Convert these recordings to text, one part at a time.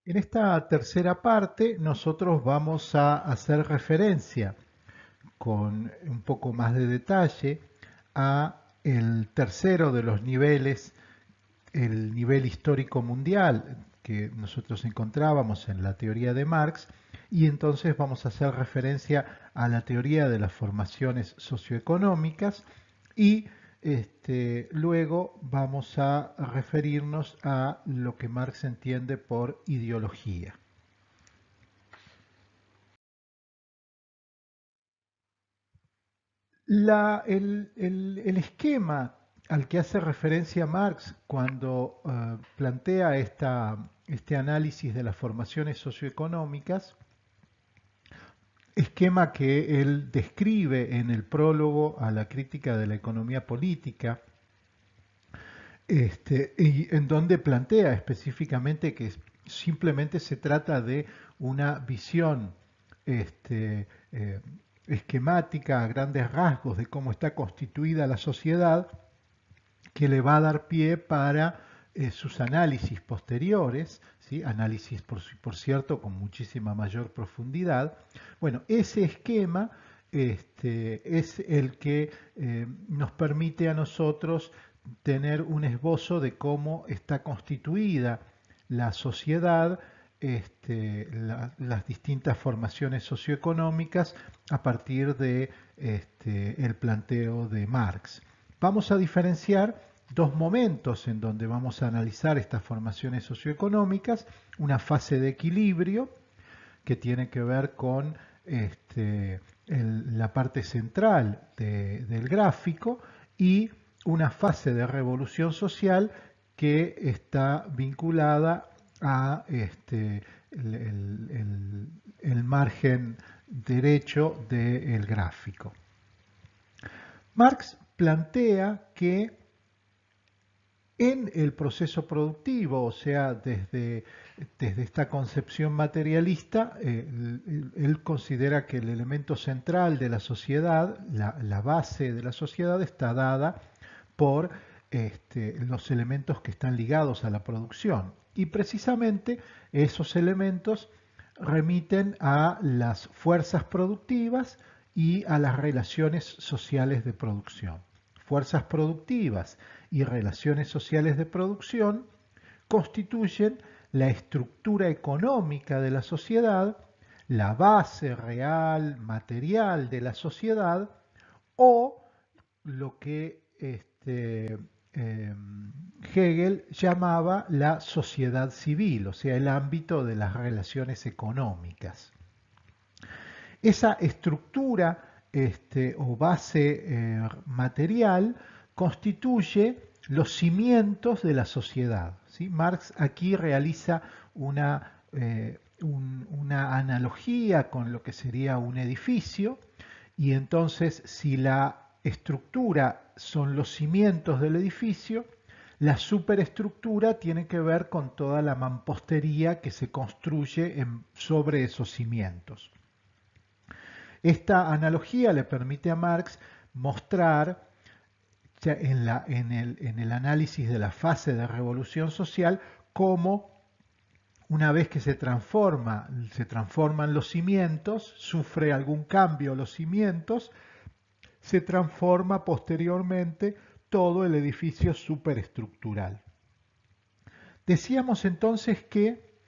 En esta tercera parte nosotros vamos a hacer referencia con un poco más de detalle a el tercero de los niveles, el nivel histórico mundial que nosotros encontrábamos en la teoría de Marx, y entonces vamos a hacer referencia a la teoría de las formaciones socioeconómicas y luego vamos a referirnos a lo que Marx entiende por ideología. El esquema al que hace referencia Marx cuando plantea este análisis de las formaciones socioeconómicas, esquema que él describe en el prólogo a la crítica de la economía política, y en donde plantea específicamente que simplemente se trata de una visión eh, esquemática a grandes rasgos de cómo está constituida la sociedad, que le va a dar pie para sus análisis posteriores, ¿sí? Análisis por cierto con muchísima mayor profundidad. Bueno, ese esquema es el que nos permite a nosotros tener un esbozo de cómo está constituida la sociedad, las distintas formaciones socioeconómicas a partir de el planteo de Marx. Vamos a diferenciar dos momentos en donde vamos a analizar estas formaciones socioeconómicas, una fase de equilibrio que tiene que ver con la parte central del gráfico y una fase de revolución social que está vinculada a el margen derecho del gráfico. Marx plantea que en el proceso productivo, o sea, desde esta concepción materialista, él considera que el elemento central de la sociedad, la base de la sociedad, está dada por los elementos que están ligados a la producción. Y precisamente esos elementos remiten a las fuerzas productivas y a las relaciones sociales de producción. Fuerzas productivas y relaciones sociales de producción constituyen la estructura económica de la sociedad, la base real, material de la sociedad, o lo que Hegel llamaba la sociedad civil, o sea, el ámbito de las relaciones económicas. Esa estructura o base material constituye los cimientos de la sociedad, ¿sí? Marx aquí realiza una analogía con lo que sería un edificio, y entonces si la estructura son los cimientos del edificio, la superestructura tiene que ver con toda la mampostería que se construye sobre esos cimientos. Esta analogía le permite a Marx mostrar en el análisis de la fase de revolución social cómo una vez que se transforman los cimientos, sufre algún cambio los cimientos, se transforma posteriormente todo el edificio superestructural. Decíamos entonces que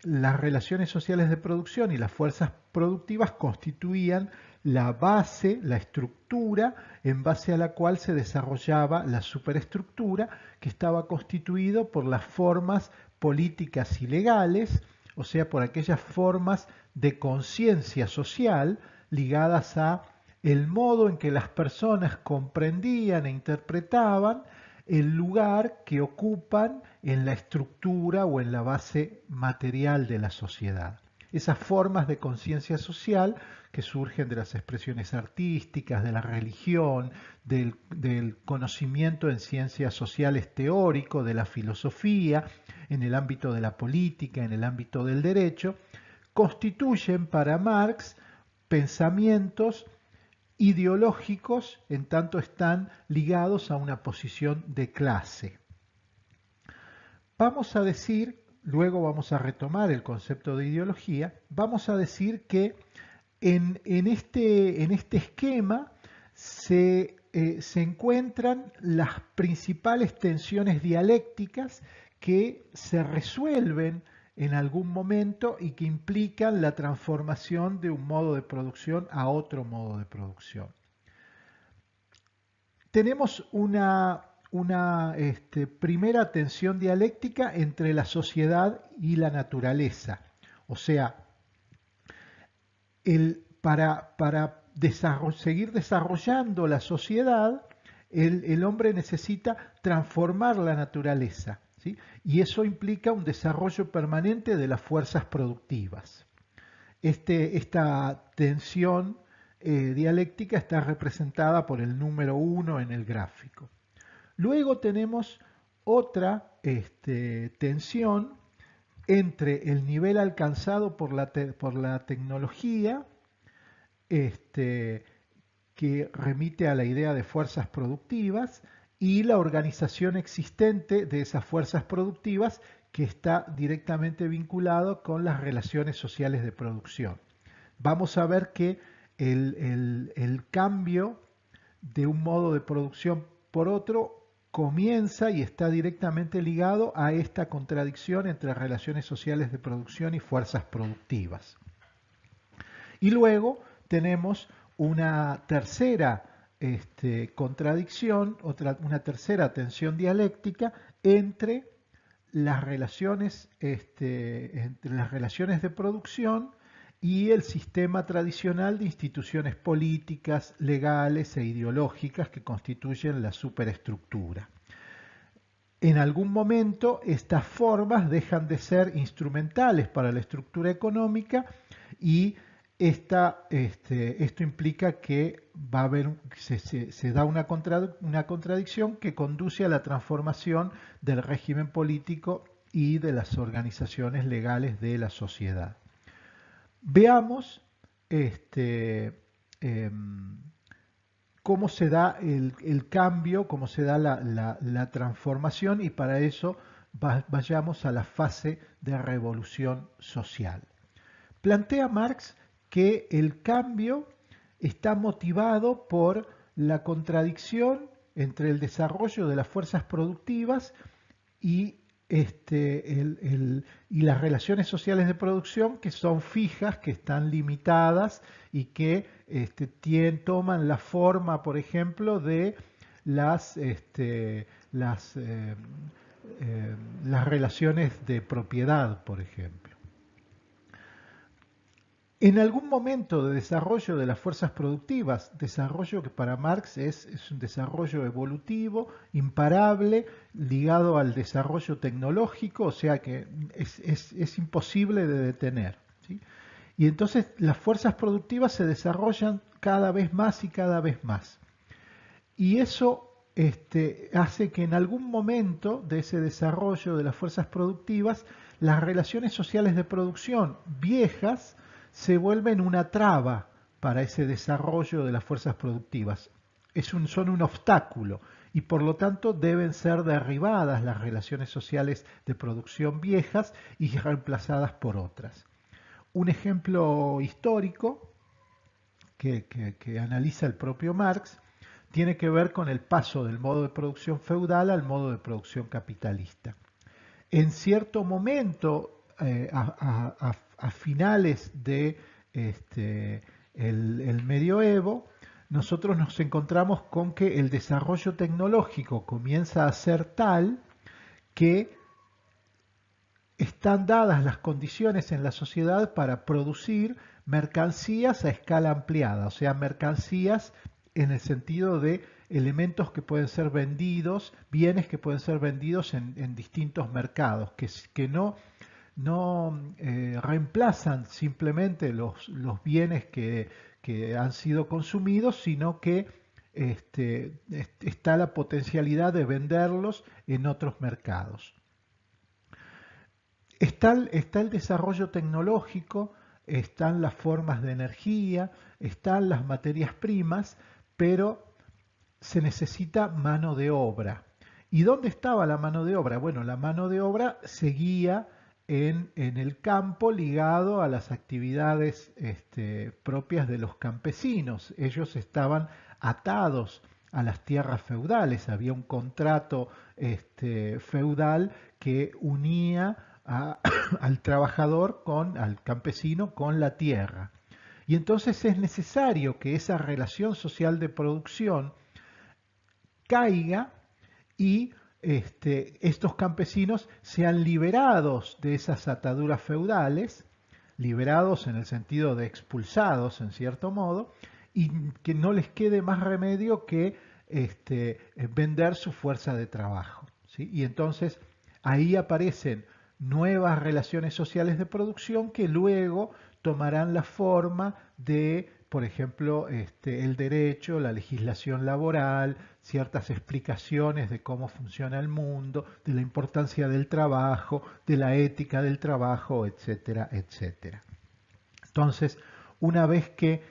las relaciones sociales de producción y las fuerzas productivas constituían la base, la estructura en base a la cual se desarrollaba la superestructura, que estaba constituido por las formas políticas y legales, o sea, por aquellas formas de conciencia social ligadas a el modo en que las personas comprendían e interpretaban el lugar que ocupan en la estructura o en la base material de la sociedad. Esas formas de conciencia social que surgen de las expresiones artísticas, de la religión, del conocimiento en ciencias sociales teórico, de la filosofía, en el ámbito de la política, en el ámbito del derecho, constituyen para Marx pensamientos ideológicos en tanto están ligados a una posición de clase. Vamos a decir luego vamos a retomar el concepto de ideología, vamos a decir que en este esquema se encuentran las principales tensiones dialécticas que se resuelven en algún momento y que implican la transformación de un modo de producción a otro modo de producción. Tenemos una primera tensión dialéctica entre la sociedad y la naturaleza. O sea, para seguir desarrollando la sociedad, el hombre necesita transformar la naturaleza, ¿sí? Y eso implica un desarrollo permanente de las fuerzas productivas. Esta tensión dialéctica está representada por el número 1 en el gráfico. Luego tenemos otra tensión entre el nivel alcanzado por la tecnología, que remite a la idea de fuerzas productivas, y la organización existente de esas fuerzas productivas, que está directamente vinculado con las relaciones sociales de producción. Vamos a ver que el cambio de un modo de producción por otro comienza y está directamente ligado a esta contradicción entre relaciones sociales de producción y fuerzas productivas. Y luego tenemos una tercera contradicción, una tercera tensión dialéctica entre las relaciones de producción y el sistema tradicional de instituciones políticas, legales e ideológicas que constituyen la superestructura. En algún momento estas formas dejan de ser instrumentales para la estructura económica y esto implica que va a haber, se da una contradicción que conduce a la transformación del régimen político y de las organizaciones legales de la sociedad. Veamos cómo se da el cambio, cómo se da la transformación, y para eso vayamos a la fase de revolución social. Plantea Marx que el cambio está motivado por la contradicción entre el desarrollo de las fuerzas productivas y las relaciones sociales de producción, que son fijas, que están limitadas y que toman la forma, por ejemplo, de las relaciones de propiedad, por ejemplo. En algún momento de desarrollo de las fuerzas productivas, desarrollo que para Marx es un desarrollo evolutivo, imparable, ligado al desarrollo tecnológico, o sea que es imposible de detener, ¿sí? Y entonces las fuerzas productivas se desarrollan cada vez más y cada vez más. Y eso hace que en algún momento de ese desarrollo de las fuerzas productivas, las relaciones sociales de producción viejas se vuelven una traba para ese desarrollo de las fuerzas productivas. Son un obstáculo y por lo tanto deben ser derribadas las relaciones sociales de producción viejas y reemplazadas por otras. Un ejemplo histórico que analiza el propio Marx tiene que ver con el paso del modo de producción feudal al modo de producción capitalista. En cierto momento, a finales de el medioevo, nosotros nos encontramos con que el desarrollo tecnológico comienza a ser tal que están dadas las condiciones en la sociedad para producir mercancías a escala ampliada, o sea, mercancías en el sentido de elementos que pueden ser vendidos, bienes que pueden ser vendidos en distintos mercados, que no reemplazan simplemente los bienes que han sido consumidos, sino que está la potencialidad de venderlos en otros mercados. Está el desarrollo tecnológico, están las formas de energía, están las materias primas, pero se necesita mano de obra. ¿Y dónde estaba la mano de obra? Bueno, la mano de obra seguía en el campo ligado a las actividades propias de los campesinos. Ellos estaban atados a las tierras feudales, había un contrato feudal que unía al trabajador al campesino con la tierra. Y entonces es necesario que esa relación social de producción caiga y estos campesinos sean liberados de esas ataduras feudales, liberados en el sentido de expulsados en cierto modo, y que no les quede más remedio que vender su fuerza de trabajo, ¿sí? Y entonces ahí aparecen nuevas relaciones sociales de producción que luego tomarán la forma de, por ejemplo, el derecho, la legislación laboral, ciertas explicaciones de cómo funciona el mundo, de la importancia del trabajo, de la ética del trabajo, etcétera, etcétera. Entonces, una vez que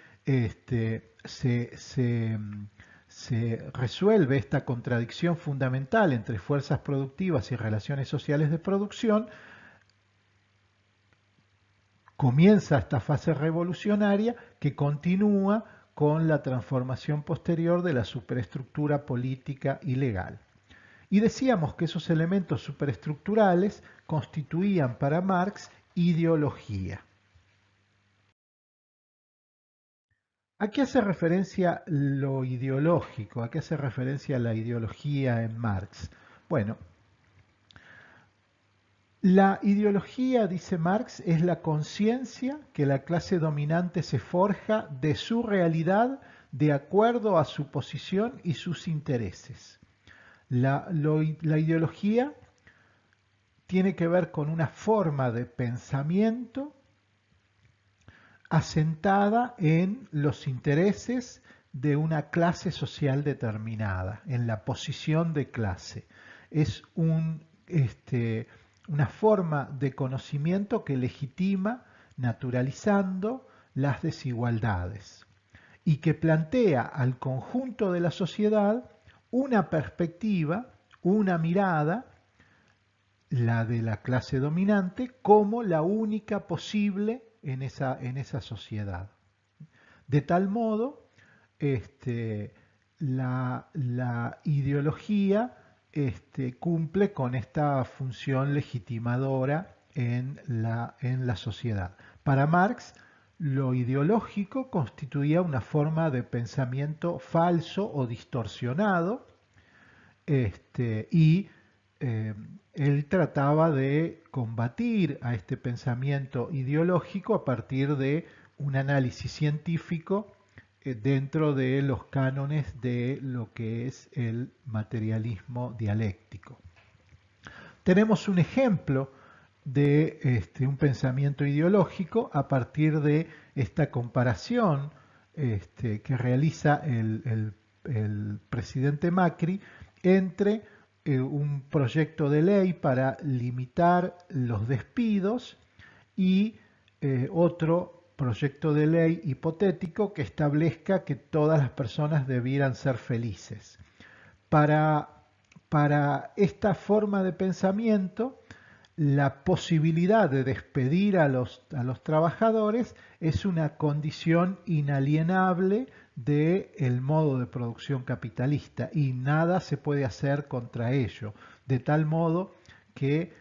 se resuelve esta contradicción fundamental entre fuerzas productivas y relaciones sociales de producción, comienza esta fase revolucionaria que continúa con la transformación posterior de la superestructura política y legal. Y decíamos que esos elementos superestructurales constituían para Marx ideología. ¿A qué hace referencia lo ideológico? ¿A qué hace referencia la ideología en Marx? Bueno, la ideología, dice Marx, es la conciencia que la clase dominante se forja de su realidad de acuerdo a su posición y sus intereses. La ideología tiene que ver con una forma de pensamiento asentada en los intereses de una clase social determinada, en la posición de clase. Es una forma de conocimiento que legitima, naturalizando las desigualdades y que plantea al conjunto de la sociedad una perspectiva, una mirada, la de la clase dominante, como la única posible en esa sociedad. De tal modo, la ideología cumple con esta función legitimadora en la sociedad. Para Marx, lo ideológico constituía una forma de pensamiento falso o distorsionado, y él trataba de combatir a este pensamiento ideológico a partir de un análisis científico dentro de los cánones de lo que es el materialismo dialéctico. Tenemos un ejemplo de un pensamiento ideológico a partir de esta comparación que realiza el presidente Macri entre un proyecto de ley para limitar los despidos y otro proyecto de ley hipotético que establezca que todas las personas debieran ser felices. Para esta forma de pensamiento, la posibilidad de despedir a los trabajadores es una condición inalienable del modo de producción capitalista y nada se puede hacer contra ello, de tal modo que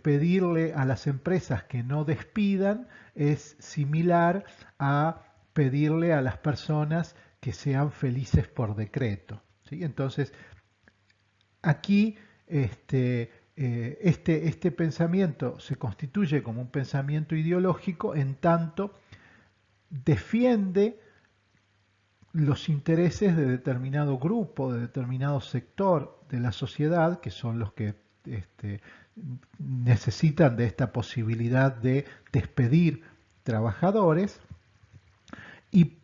pedirle a las empresas que no despidan es similar a pedirle a las personas que sean felices por decreto, ¿sí? Entonces, aquí este pensamiento se constituye como un pensamiento ideológico en tanto defiende los intereses de determinado grupo, de determinado sector de la sociedad, que son los que necesitan de esta posibilidad de despedir trabajadores, y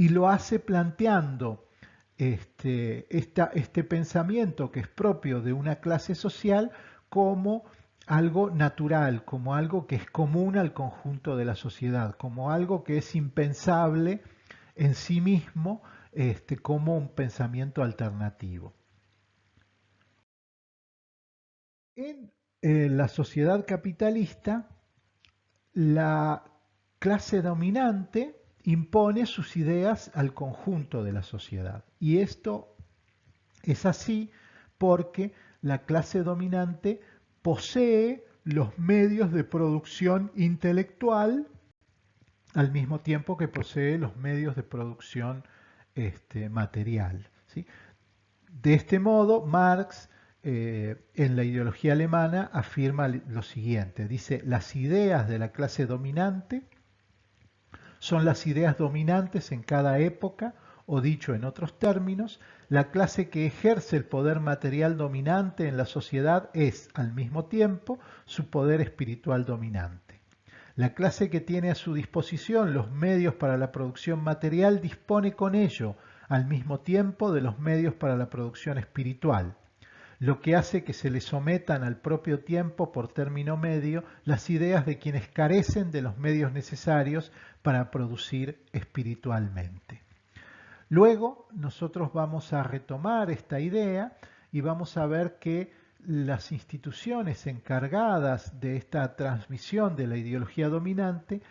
lo hace planteando este pensamiento que es propio de una clase social como algo natural, como algo que es común al conjunto de la sociedad, como algo que es impensable en sí mismo, como un pensamiento alternativo. En En la sociedad capitalista, la clase dominante impone sus ideas al conjunto de la sociedad. Y esto es así porque la clase dominante posee los medios de producción intelectual al mismo tiempo que posee los medios de producción material, ¿sí? De este modo, Marx en la ideología alemana afirma lo siguiente, dice, las ideas de la clase dominante son las ideas dominantes en cada época, o dicho en otros términos, la clase que ejerce el poder material dominante en la sociedad es, al mismo tiempo, su poder espiritual dominante. La clase que tiene a su disposición los medios para la producción material dispone con ello, al mismo tiempo, de los medios para la producción espiritual, lo que hace que se le sometan al propio tiempo por término medio las ideas de quienes carecen de los medios necesarios para producir espiritualmente. Luego nosotros vamos a retomar esta idea y vamos a ver que las instituciones encargadas de esta transmisión de la ideología dominante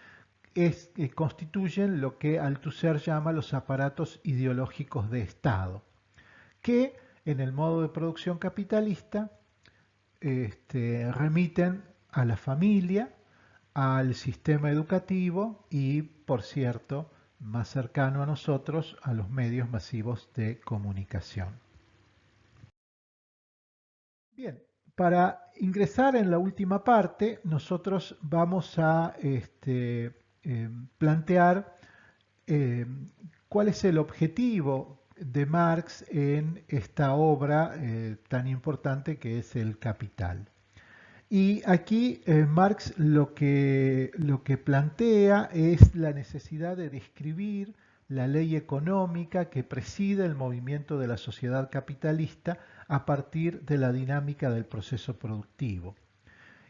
constituyen lo que Althusser llama los aparatos ideológicos de Estado, que en el modo de producción capitalista remiten a la familia, al sistema educativo y, por cierto, más cercano a nosotros, a los medios masivos de comunicación. Bien, para ingresar en la última parte, nosotros vamos a plantear eh, cuál es el objetivo de Marx en esta obra tan importante que es el Capital. Y aquí Marx lo que plantea es la necesidad de describir la ley económica que preside el movimiento de la sociedad capitalista a partir de la dinámica del proceso productivo.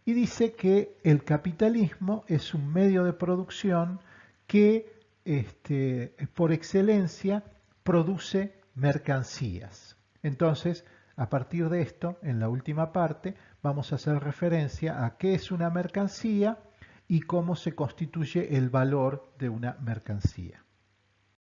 Y dice que el capitalismo es un medio de producción que por excelencia produce mercancías. Entonces, a partir de esto, en la última parte, vamos a hacer referencia a qué es una mercancía y cómo se constituye el valor de una mercancía.